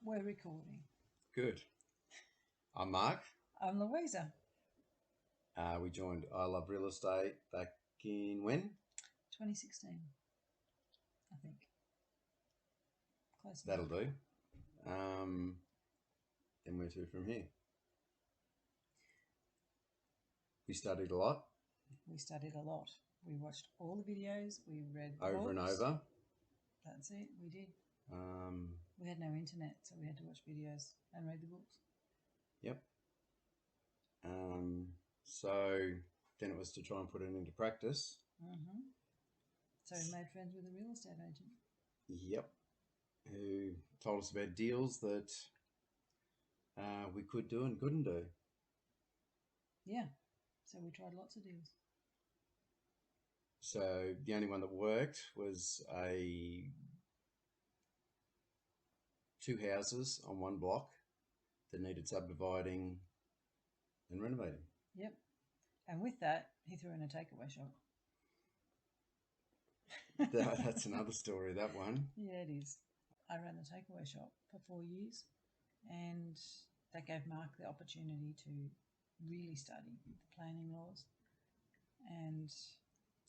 We're recording. Good. I'm Mark. I'm Louisa. We joined I Love Real Estate back in when? 2016, I think. Close That'll enough. do. Then where to from here? We studied a lot, We studied a lot. We watched all the videos. We read the over and books. over. That's it. We did. Um, We had no internet, so we had to watch videos and read the books. yep. So then it was to try and put it into practice. So we made friends with a real estate agent. Yep. Who told us about deals that we could do and couldn't do. Yeah. So we tried lots of deals. So the only one that worked was two houses on one block that needed subdividing and renovating. Yep. And with that, he threw in a takeaway shop. That's another story, that one. Yeah, it is. I ran the takeaway shop for 4 years, and that gave Mark the opportunity to really study the planning laws and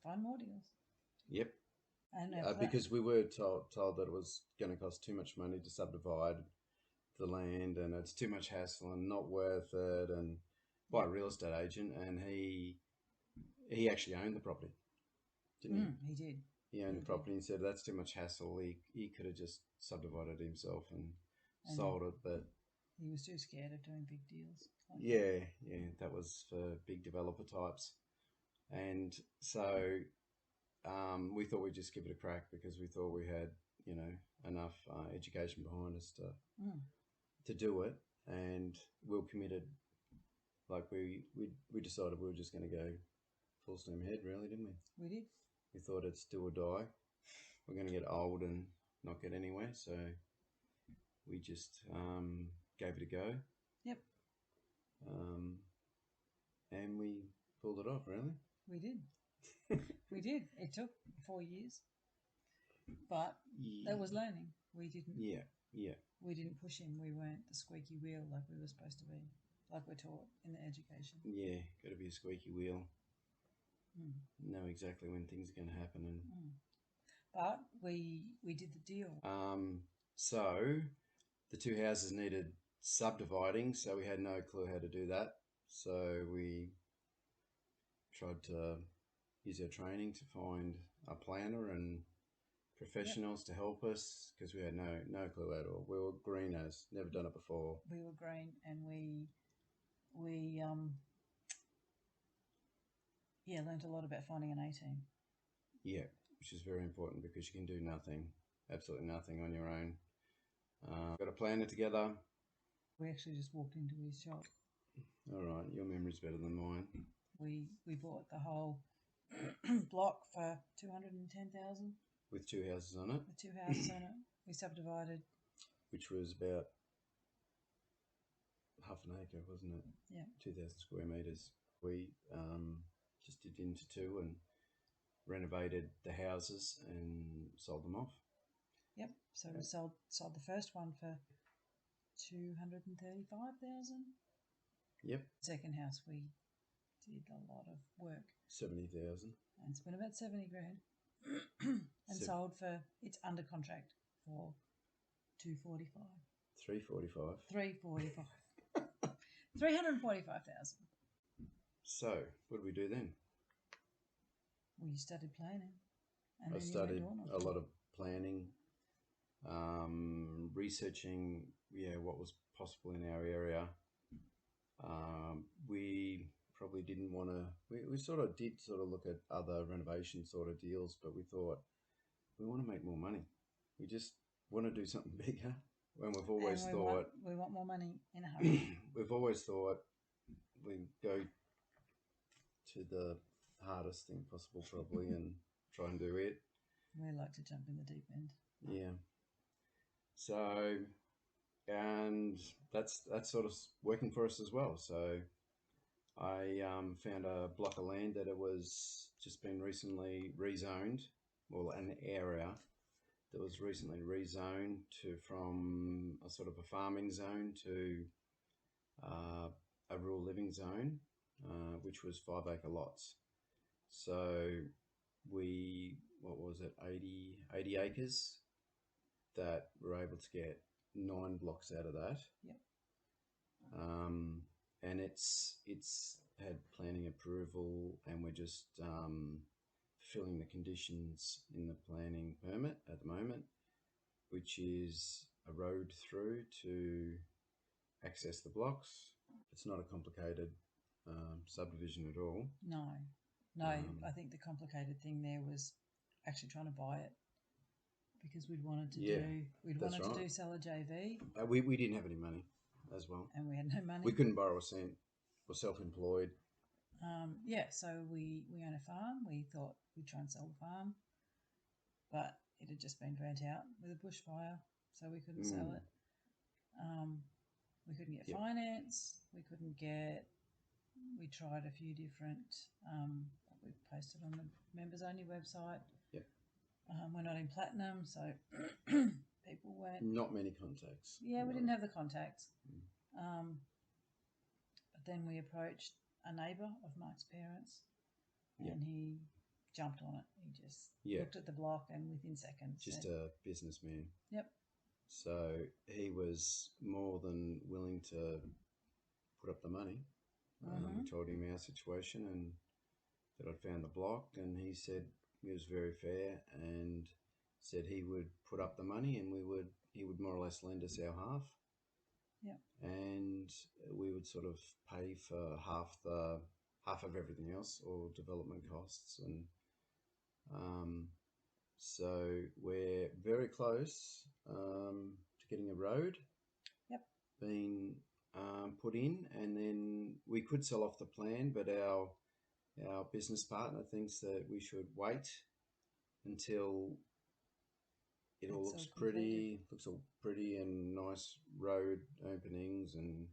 find more deals. Yep. And Because we were told that it was going to cost too much money to subdivide the land and it's too much hassle and not worth it, and by a real estate agent, and he actually owned the property, didn't he did. he? He owned the property and said that's too much hassle. He could have just subdivided himself and sold it, but He was too scared of doing big deals. yeah, that was for big developer types. And so we thought we'd just give it a crack because we thought we had, enough education behind us to do it, and we were committed. Like we decided we were just going to go full steam ahead, really, didn't we? We did. We thought it's do or die. We're going to get old and not get anywhere, so we just gave it a go. Yep. And we pulled it off, really. We did. We did. It took 4 years, but that was learning. We didn't. Yeah. We didn't push him. We weren't the squeaky wheel like we were supposed to be, like we're taught in the education. Yeah, got to be a squeaky wheel. Know exactly when things are going to happen, and But we did the deal. So the two houses needed subdividing, so we had no clue how to do that. So we tried to use our training to find a planner and professionals to help us because we had no clue at all. We were green as, never done it before. We were green, and we learned a lot about finding an A team. Yeah, which is very important because you can do nothing, absolutely nothing on your own. Got a planner together. We actually just walked into his shop. All right, your memory's better than mine. We bought the whole block for $210,000 with two houses on it. with two houses on it. We subdivided, which was about half an acre, wasn't it? Yeah. 2,000 square meters. We just did into two and renovated the houses and sold them off. Yep. So we sold the first one for $235,000. Yep. Second house we did a lot of work. 70,000. And spent about 70 grand. And sold for, it's under contract for 245. 345. 345. 345,000. So what did we do then? Well, you started planning. And I started a lot of planning, researching, what was possible in our area. We probably didn't want to. We sort of did look at other renovation sort of deals, but we thought we want to make more money. We just want to do something bigger. And we've always thought we want more money in a hurry. We've always thought we go to the hardest thing possible, probably, and try and do it. We like to jump in the deep end. Yeah. So, and that's sort of working for us as well. So, I found a block of land that it was just been recently rezoned, well, an area that was recently rezoned from a sort of a farming zone to a rural living zone, which was 5 acre lots. So what was it, 80 acres that we're able to get 9 blocks out of that. Yep. And it's had planning approval, and we're just fulfilling the conditions in the planning permit at the moment, which is a road through to access the blocks. It's not a complicated subdivision at all. No. I think the complicated thing there was actually trying to buy it, because we'd wanted to sell a JV. We didn't have any money as well, and we had no money. We couldn't borrow a cent. We're self-employed. So we own a farm. We thought we'd try and sell the farm, but it had just been burnt out with a bushfire, so we couldn't sell it. We couldn't get finance. We tried a few different. We posted on the members only website. Yep. We're not in platinum, so people weren't. Not many contacts. Yeah, we didn't have the contacts. But then we approached a neighbour of Mark's parents, and he jumped on it. He just looked at the block, and within seconds. Just a businessman. Yep. So he was more than willing to put up the money. We told him our situation and that I'd found the block, and he said he was very fair and said he would put up the money, and he would more or less lend us our half. Yeah. And we would sort of pay for half of everything else, or development costs, and so we're very close to getting a road. Yep. Being put in, and then we could sell off the plan, but our business partner thinks that we should wait until it all looks all pretty and nice road openings and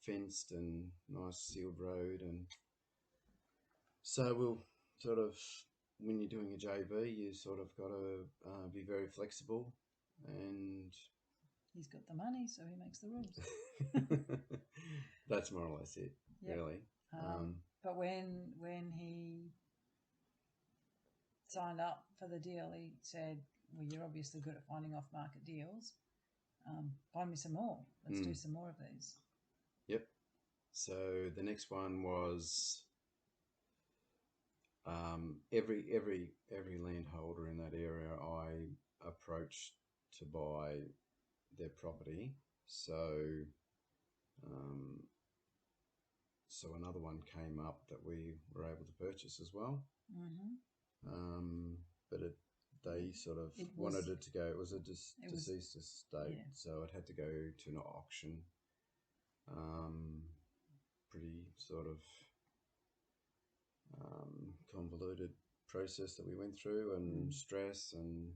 fenced and nice sealed road. And so we'll sort of, when you're doing a JV, you sort of got to be very flexible, and he's got the money, so he makes the rules. That's more or less it, really. But when he signed up for the deal, he said, well, you're obviously good at finding off-market deals. Buy me some more. Let's do some more of these. Yep. So the next one was every landholder in that area I approached to buy their property. So another one came up that we were able to purchase as well. But they sort of wanted it to go. It was a deceased estate, so it had to go to an auction. Pretty sort of convoluted process that we went through, and stress and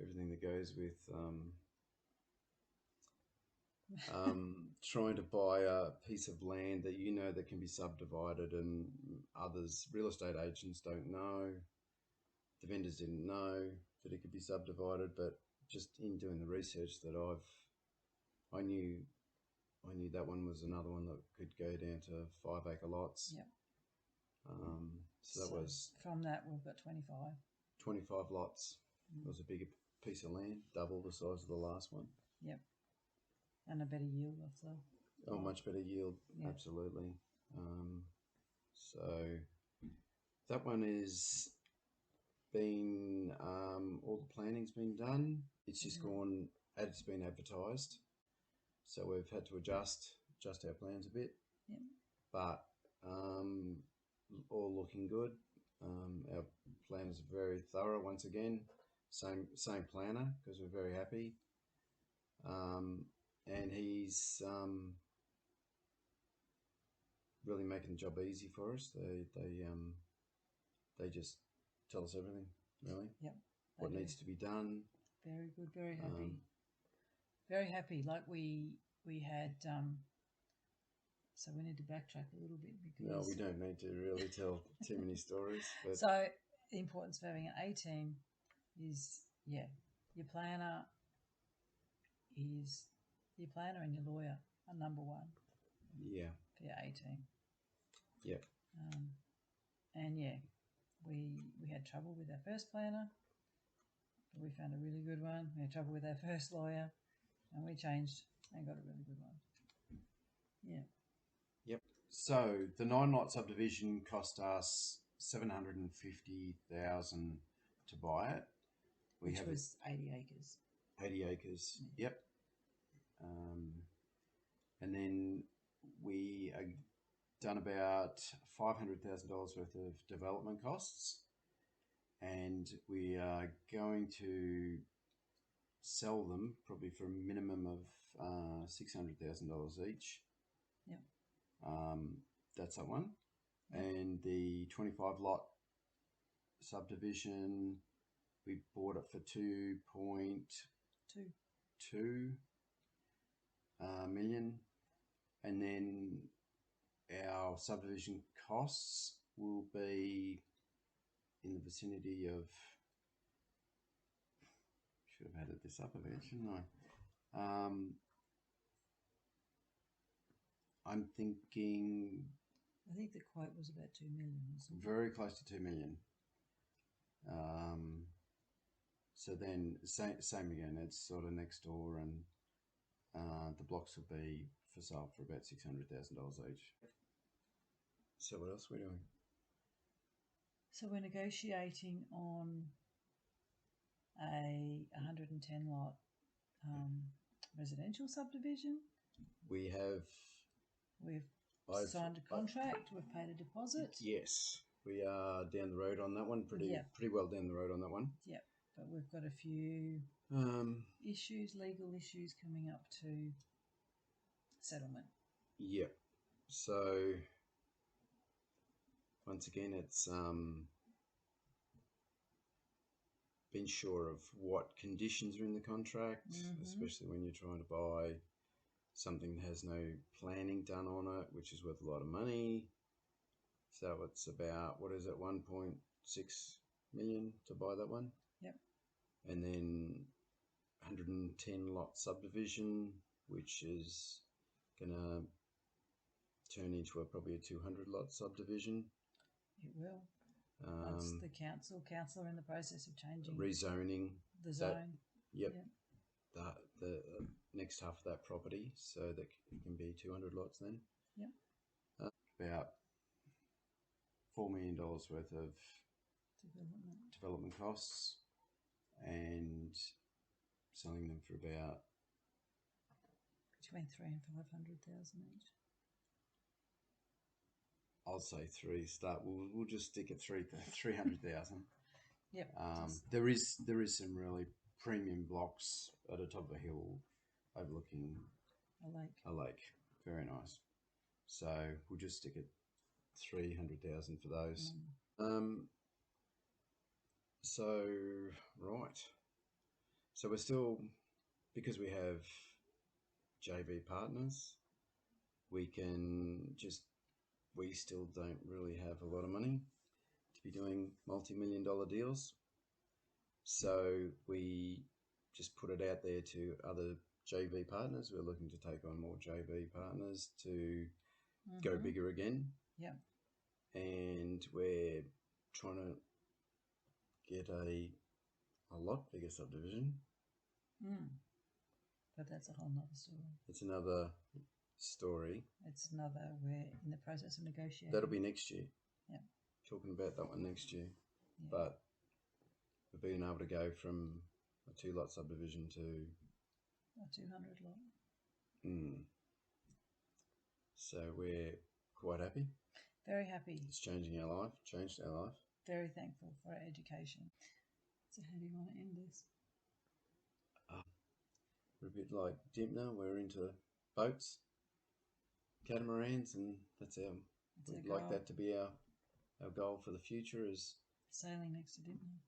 everything that goes with trying to buy a piece of land that that can be subdivided, and others, real estate agents, don't know. The vendors didn't know that it could be subdivided, but just in doing the research that I knew that one was another one that could go down to 5 acre lots. Yep. So that was from that we've got 25 lots. It was a bigger piece of land, double the size of the last one. Yep. And a better yield off the... much better yield, absolutely. So that one is been, all the planning's been done. It's just gone, it's been advertised. So we've had to adjust our plans a bit. Yep. But all looking good. Our plan is very thorough once again. Same planner, because we're very happy. And he's really making the job easy for us. They just tell us everything, really. Yep. What needs to be done. Very good, very happy. Very happy. Like we had, so we need to backtrack a little bit, because... No, we don't need to really tell too many stories. But... So the importance of having an A team is, your planner and your lawyer are number one. Yeah. For your A team. Yep. And yeah, we had trouble with our first planner, but we found a really good one. We had trouble with our first lawyer, and we changed and got a really good one. Yeah. Yep. So the 9-lot subdivision cost us $750,000 to buy it. Which was 80 acres. 80 acres. Yeah. Yep. And then we done about $500,000 worth of development costs, and we are going to sell them probably for a minimum of $600,000 each. Yep. That's that one. Yep. And the 25-lot subdivision, we bought it for 2.2 million, and then our subdivision costs will be in the vicinity of, should have added this up a bit, shouldn't I? I'm thinking, I think the quote was about 2 million. Very close to 2 million. So then same again, it's sort of next door, and the blocks will be for sale for about $600,000 each. So what else are we doing? So we're negotiating on a 110 lot residential subdivision. We've signed a contract. We've paid a deposit. Yes, we are down the road on that one. Pretty well down the road on that one. Yeah, but we've got a few legal issues coming up to settlement. Yeah. So once again, it's being sure of what conditions are in the contract, especially when you're trying to buy something that has no planning done on it, which is worth a lot of money. So it's about, what is it, 1.6 million to buy that one? Yep. And then 110 lot subdivision, which is gonna turn into probably a 200 lot subdivision. It will. Once the council are in the process of changing rezoning the zone. Yep. The next half of that property, so that it can be 200 lots then. Yep. About $4 million worth of development costs, and selling them for about between 300,000 and 500,000 each. I'll say three. We'll just stick at 300,000. Yep. There is some really premium blocks at the top of a hill overlooking a lake. Very nice. So we'll just stick at 300,000 for those. So we're still, because we have JV partners, we still don't really have a lot of money to be doing multi-million-dollar deals. So we just put it out there to other JV partners. We're looking to take on more JV partners to go bigger again. Yeah. And we're trying to get a lot bigger subdivision. But that's a whole nother story. It's another story. We're in the process of negotiating. That'll be next year. Yeah. Talking about that one next year. Yeah. But we've been able to go from a 2-lot subdivision to a 200 lot. So we're quite happy. Very happy. It's changed our life. Very thankful for our education. So how do you want to end this? We're a bit like Dimpner. We're into boats, catamarans, and we'd like that to be our goal for the future, is sailing next to Dimpner.